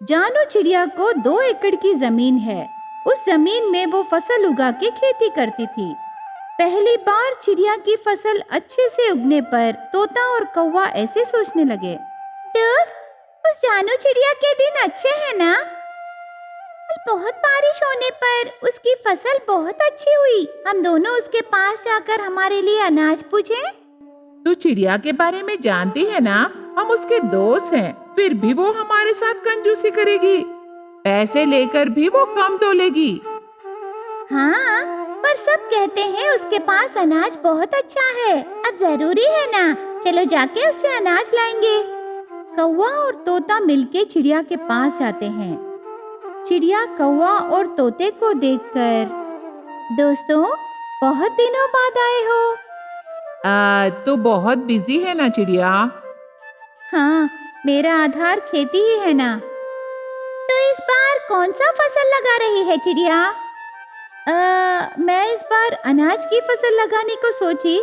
जानू चिड़िया को 2 एकड़ की जमीन है। उस जमीन में वो फसल उगा के खेती करती थी। पहली बार चिड़िया की फसल अच्छे से उगने पर तोता और कौवा ऐसे सोचने लगे, दोस्त, उस जानू चिड़िया के दिन अच्छे हैं ना? बहुत बारिश होने पर उसकी फसल बहुत अच्छी हुई। हम दोनों उसके पास जाकर हमारे लिए अनाज पूछें। तू चिड़िया के बारे में जानती है ना, हम उसके दोस्त हैं, फिर भी वो हमारे साथ कंजूसी करेगी। पैसे लेकर भी वो कम तोलेगी। हाँ, पर सब कहते हैं उसके पास अनाज बहुत अच्छा है। अब जरूरी है ना, चलो जाके उससे अनाज लाएंगे। कौवा और तोता मिलके चिड़िया के पास जाते हैं। चिड़िया कौवा और तोते को देखकर, दोस्तों, बहुत दिनों बाद आए हो। तो बहुत बिजी है ना चिड़िया? हाँ, मेरा आधार खेती ही है ना। तो इस बार कौन सा फसल लगा रही है चिड़िया? मैं इस बार अनाज की फसल लगाने को सोची,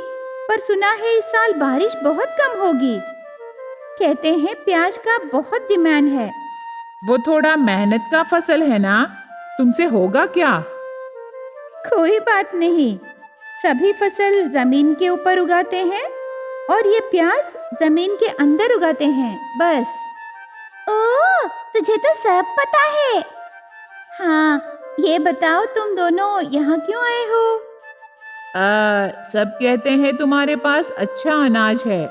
पर सुना है इस साल बारिश बहुत कम होगी। कहते हैं प्याज का बहुत डिमांड है। वो थोड़ा मेहनत का फसल है ना, तुमसे होगा क्या? कोई बात नहीं, सभी फसल जमीन के ऊपर उगाते हैं और ये प्याज जमीन के अंदर उगाते हैं, बस। ओह, तुझे तो सब पता है। हाँ, ये बताओ तुम दोनों यहाँ क्यों आए हो? सब कहते हैं तुम्हारे पास अच्छा अनाज है।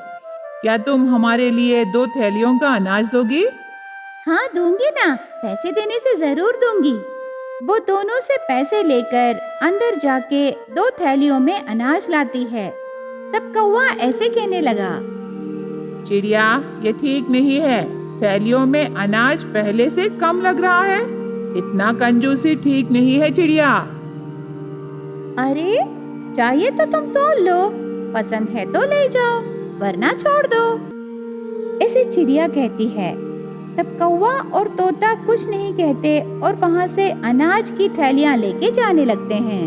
क्या तुम हमारे लिए 2 थैलियों का अनाज दोगी? हाँ, दूंगी ना, पैसे देने से जरूर दूंगी। वो दोनों से पैसे लेकर अंदर जाके 2 थैलियों में अनाज लाती है। तब कौवा ऐसे कहने लगा, चिड़िया, ये ठीक नहीं है। थैलियों में अनाज पहले से कम लग रहा है। इतना कंजूसी ठीक नहीं है चिड़िया। अरे, चाहिए तो तुम तोल लो, पसंद है तो ले जाओ, वरना छोड़ दो। ऐसे चिड़िया कहती है। तब कौवा और तोता कुछ नहीं कहते और वहाँ से अनाज की थैलियाँ लेके जाने लगते हैं।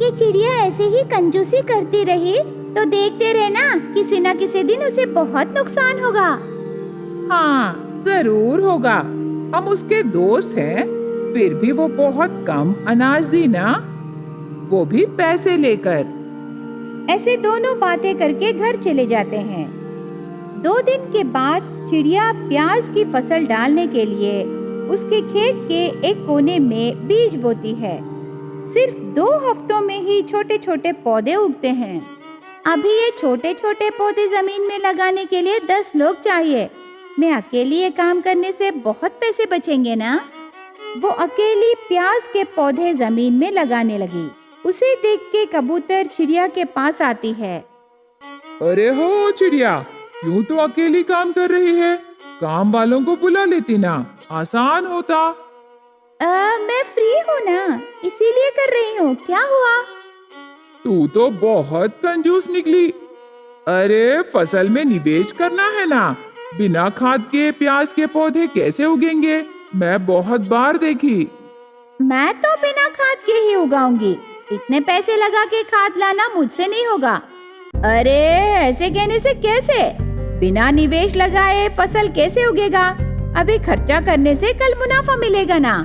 ये चिड़िया ऐसे ही कंजूसी करती रही तो देखते रहना, किसी न किसी दिन उसे बहुत नुकसान होगा। हाँ, जरूर होगा। हम उसके दोस्त हैं, फिर भी वो बहुत कम अनाज दी ना, वो भी पैसे लेकर। ऐसे दोनों बातें करके घर चले जाते हैं। 2 दिन के बाद चिड़िया प्याज की फसल डालने के लिए उसके खेत के एक कोने में बीज बोती है। सिर्फ 2 हफ्तों में ही छोटे छोटे पौधे उगते हैं। अभी ये छोटे छोटे पौधे जमीन में लगाने के लिए 10 लोग चाहिए। मैं अकेली ये काम करने से बहुत पैसे बचेंगे ना। वो अकेली प्याज के पौधे जमीन में लगाने लगी। उसे देख के कबूतर चिड़िया के पास आती है। अरे हो चिड़िया, क्यों तो अकेली काम कर रही है? काम वालों को बुला लेती ना, आसान होता। मैं फ्री हूँ ना, इसीलिए कर रही हूँ। क्या हुआ? तू तो बहुत कंजूस निकली। अरे, फसल में निवेश करना है ना, बिना खाद के प्याज के पौधे कैसे उगेंगे? मैं बहुत बार देखी। मैं तो बिना खाद के ही उगाऊंगी। इतने पैसे लगा के खाद लाना मुझसे नहीं होगा। अरे, ऐसे कहने से कैसे? बिना निवेश लगाए फसल कैसे उगेगा? अभी खर्चा करने से कल मुनाफा मिलेगा ना।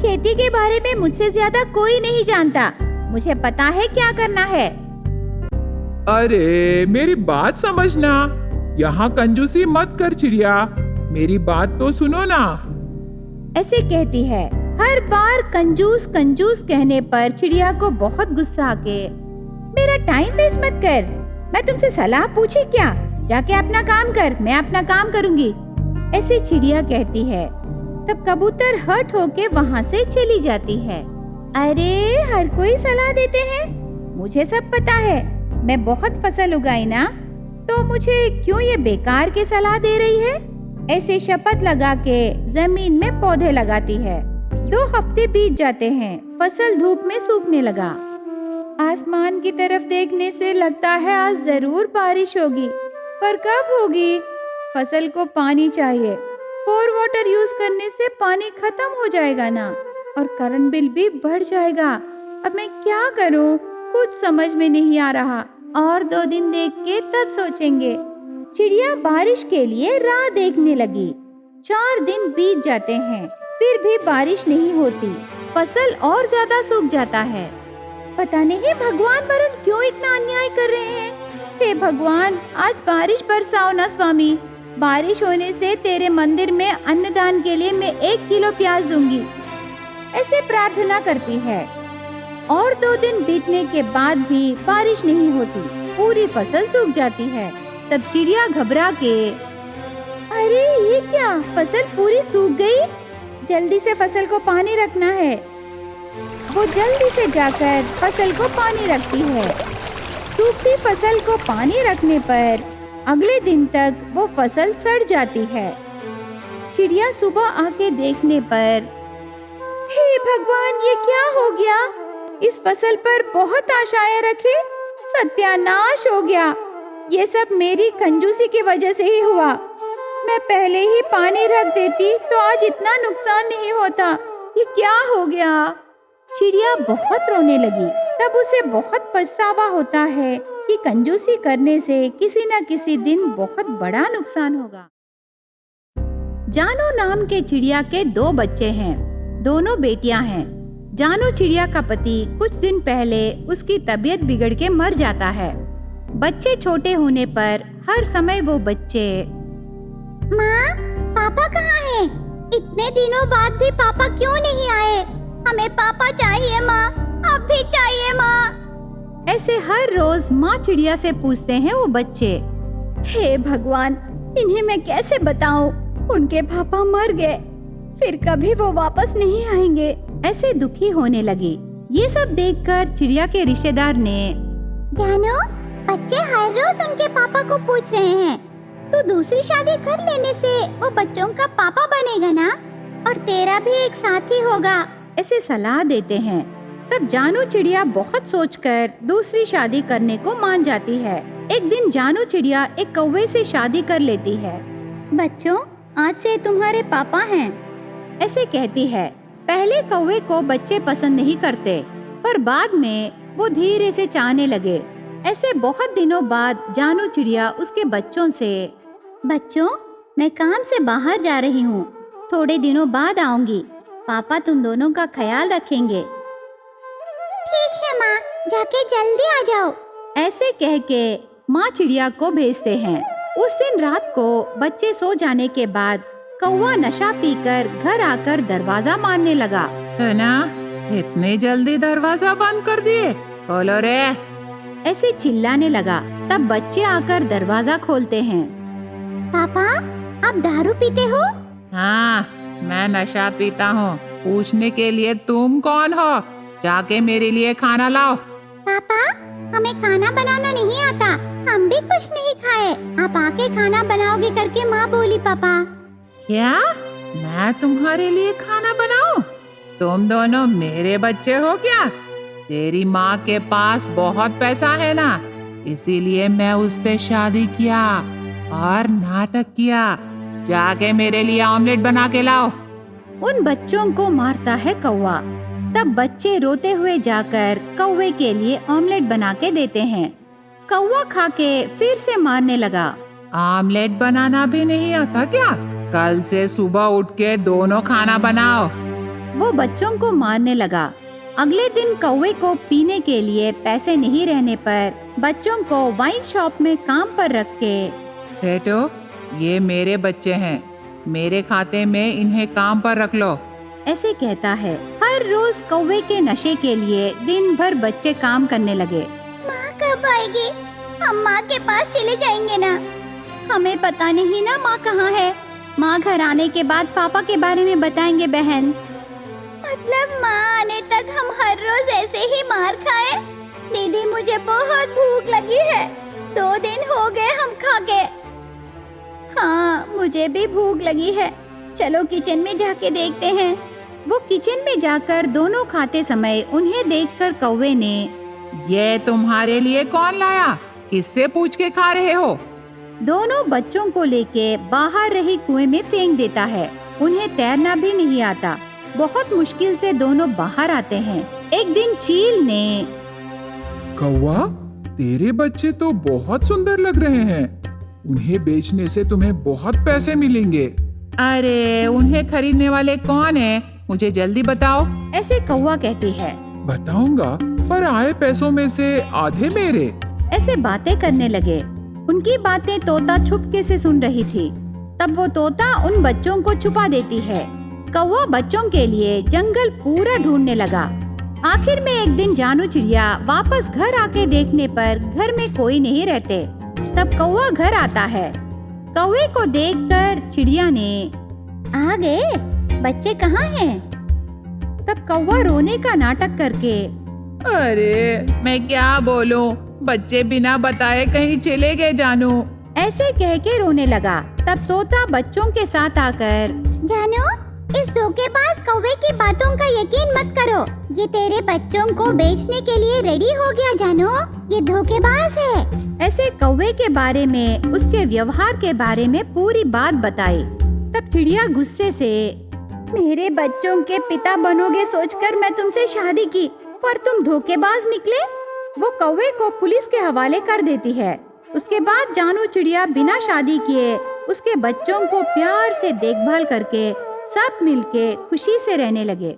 खेती के बारे में मुझसे ज्यादा कोई नहीं जानता। मुझे पता है क्या करना है। अरे, मेरी बात समझना, यहाँ कंजूसी मत कर चिड़िया, मेरी बात तो सुनो ना। ऐसे कहती है। हर बार कंजूस कंजूस कहने पर चिड़िया को बहुत गुस्सा आके, मेरा टाइम वेस्ट मत कर। मैं तुमसे सलाह पूछी क्या? जाके अपना काम कर, मैं अपना काम करूंगी। ऐसे चिड़िया कहती है। तब कबूतर हर्ट होके वहाँ से चली जाती है। अरे, हर कोई सलाह देते हैं, मुझे सब पता है। मैं बहुत फसल उगाई ना, तो मुझे क्यों ये बेकार के सलाह दे रही है? ऐसे शपथ लगा के जमीन में पौधे लगाती है। 2 हफ्ते बीत जाते हैं। फसल धूप में सूखने लगा। आसमान की तरफ देखने से लगता है आज जरूर बारिश होगी, पर कब होगी? फसल को पानी चाहिए। बोर वाटर यूज करने से पानी खत्म हो जाएगा ना, और करंट बिल भी बढ़ जाएगा। अब मैं क्या करूं? कुछ समझ में नहीं आ रहा। और 2 दिन देख के तब सोचेंगे। चिड़िया बारिश के लिए राह देखने लगी। 4 दिन बीत जाते हैं, फिर भी बारिश नहीं होती। फसल और ज्यादा सूख जाता है। पता नहीं भगवान वरुण क्यों इतना अन्याय कर रहे हैं। हे भगवान, आज बारिश बरसाओ ना स्वामी। बारिश होने से तेरे मंदिर में अन्नदान के लिए मैं 1 किलो प्याज दूंगी। ऐसे प्रार्थना करती है। और 2 दिन बीतने के बाद भी बारिश नहीं होती, पूरी फसल सूख जाती है। तब चिड़िया घबरा के, अरे ये क्या, फसल पूरी सूख गई, जल्दी से फसल को पानी रखना है। वो जल्दी से जाकर फसल को पानी रखती है। सूखी फसल को पानी रखने पर अगले दिन तक वो फसल सड़ जाती है। चिड़िया सुबह आके देखने पर, हे भगवान, ये क्या हो गया? इस फसल पर बहुत आशाएं रखी, सत्यानाश हो गया। ये सब मेरी कंजूसी की वजह से ही हुआ। मैं पहले ही पानी रख देती तो आज इतना नुकसान नहीं होता। ये क्या हो गया? चिड़िया बहुत रोने लगी। तब उसे बहुत पछतावा होता है कि कंजूसी करने से किसी न किसी दिन बहुत बड़ा नुकसान होगा। जानू नाम के चिड़िया के 2 बच्चे हैं। दोनों बेटियां हैं। जानू चिड़िया का पति कुछ दिन पहले उसकी तबीयत बिगड़ के मर जाता है। बच्चे छोटे होने पर हर समय वो बच्चे, माँ, पापा कहाँ हैं? इतने दिनों बाद भी पापा क्यों नहीं आए? हमें पापा चाहिए माँ, अब भी चाहिए माँ। ऐसे हर रोज माँ चिड़िया से पूछते हैं वो बच्चे। हे भगवान, इन्हें मैं कैसे बताऊं? उनके पापा मर गए, फिर कभी वो वापस नहीं आएंगे। ऐसे दुखी होने लगी। ये सब देखकर चिड़िया के रिश्तेदार ने, जानू, बच्चे हर रोज उनके पापा को पूछ रहे हैं। तो दूसरी शादी कर लेने से वो बच्चों का पापा बनेगा ना, और तेरा भी एक साथी होगा। ऐसे सलाह देते हैं। तब जानू चिड़िया बहुत सोचकर दूसरी शादी करने को मान जाती है। एक दिन जानू चिड़िया एक कौवे से शादी कर लेती है। बच्चों, आज से तुम्हारे पापा हैं, ऐसे कहती है। पहले कौवे को बच्चे पसंद नहीं करते, पर बाद में वो धीरे से चाहने लगे। ऐसे बहुत दिनों बाद जानू चिड़िया उसके बच्चों से, बच्चों, मैं काम से बाहर जा रही हूँ, थोड़े दिनों बाद आऊंगी। पापा तुम दोनों का ख्याल रखेंगे। ठीक है माँ, जाके जल्दी आ जाओ। ऐसे कह के माँ चिड़िया को भेजते हैं। उस दिन रात को बच्चे सो जाने के बाद कौवा नशा पीकर घर आकर दरवाजा मारने लगा। सना, इतने जल्दी दरवाजा बंद कर दिए, खोलो रे। ऐसे चिल्लाने लगा। तब बच्चे आकर दरवाजा खोलते हैं। पापा, आप दारू पीते हो? हाँ, मैं नशा पीता हूँ। पूछने के लिए तुम कौन हो? जाके मेरे लिए खाना लाओ। पापा, हमें खाना बनाना नहीं आता, हम भी कुछ नहीं खाए। आप आके खाना बनाओगे करके माँ बोली। पापा, क्या मैं तुम्हारे लिए खाना बनाऊं? तुम दोनों मेरे बच्चे हो क्या? तेरी माँ के पास बहुत पैसा है ना, इसीलिए मैं उससे शादी किया और नाटक किया। जाके मेरे लिए ऑमलेट बना के लाओ। उन बच्चों को मारता है कौवा। तब बच्चे रोते हुए जाकर कौवे के लिए ऑमलेट बना के देते हैं। कौवा खा के फिर से मारने लगा। ऑमलेट बनाना भी नहीं आता क्या? कल से सुबह उठ के दोनों खाना बनाओ। वो बच्चों को मारने लगा। अगले दिन कौवे को पीने के लिए पैसे नहीं रहने पर बच्चों को वाइन शॉप में काम पर रख के, सेठो, ये मेरे बच्चे हैं, मेरे खाते में इन्हें काम पर रख लो। ऐसे कहता है। हर रोज कौवे के नशे के लिए दिन भर बच्चे काम करने लगे। माँ कब आएगी? हम माँ के पास चले जाएंगे ना। हमें पता नहीं ना माँ कहाँ है। माँ घर आने के बाद पापा के बारे में बताएंगे बहन। मतलब माँ आने तक हम हर रोज ऐसे ही मार खाए? दीदी, मुझे बहुत भूख लगी है, 2 दिन हो गए हम खा के। हाँ, मुझे भी भूख लगी है, चलो किचन में जाके देखते हैं। वो किचन में जाकर दोनों खाते समय उन्हें देखकर कौवे ने, ये तुम्हारे लिए कौन लाया? किससे पूछ के खा रहे हो? दोनों बच्चों को लेके बाहर रही कुएं में फेंक देता है। उन्हें तैरना भी नहीं आता। बहुत मुश्किल से दोनों बाहर आते हैं। एक दिन चील ने, कौवा, तेरे बच्चे तो बहुत सुंदर लग रहे हैं, उन्हें बेचने से तुम्हें बहुत पैसे मिलेंगे। अरे उन्हें खरीदने वाले कौन है, मुझे जल्दी बताओ। ऐसे कौवा कहती है। बताऊंगा, पर आए पैसों में से आधे मेरे। ऐसे बातें करने लगे। उनकी बातें तोता छुपके से सुन रही थी। तब वो तोता उन बच्चों को छुपा देती है। कौवा बच्चों के लिए जंगल पूरा ढूंढने लगा। आखिर में एक दिन जानू चिड़िया वापस घर आके देखने पर घर में कोई नहीं रहते। तब कौवा घर आता है। कौवे को देखकर चिड़िया ने, आ गए, बच्चे कहाँ हैं? तब कौवा रोने का नाटक करके, अरे मैं क्या बोलूं, बच्चे बिना बताए कहीं चले गए जानू। ऐसे कह के रोने लगा। तब तोता बच्चों के साथ आकर, जानू, इस धोखेबाज कौवे की बातों का यकीन मत करो। ये तेरे बच्चों को बेचने के लिए रेडी हो गया जानू। ये धोखेबाज है। ऐसे कौवे के बारे में, उसके व्यवहार के बारे में पूरी बात बताई। तब चिड़िया गुस्से से, मेरे बच्चों के पिता बनोगे सोचकर मैं तुमसे शादी की, पर तुम धोखेबाज निकले। वो कौवे को पुलिस के हवाले कर देती है। उसके बाद जानू चिड़िया बिना शादी किए उसके बच्चों को प्यार से देखभाल करके सब मिलके खुशी से रहने लगे।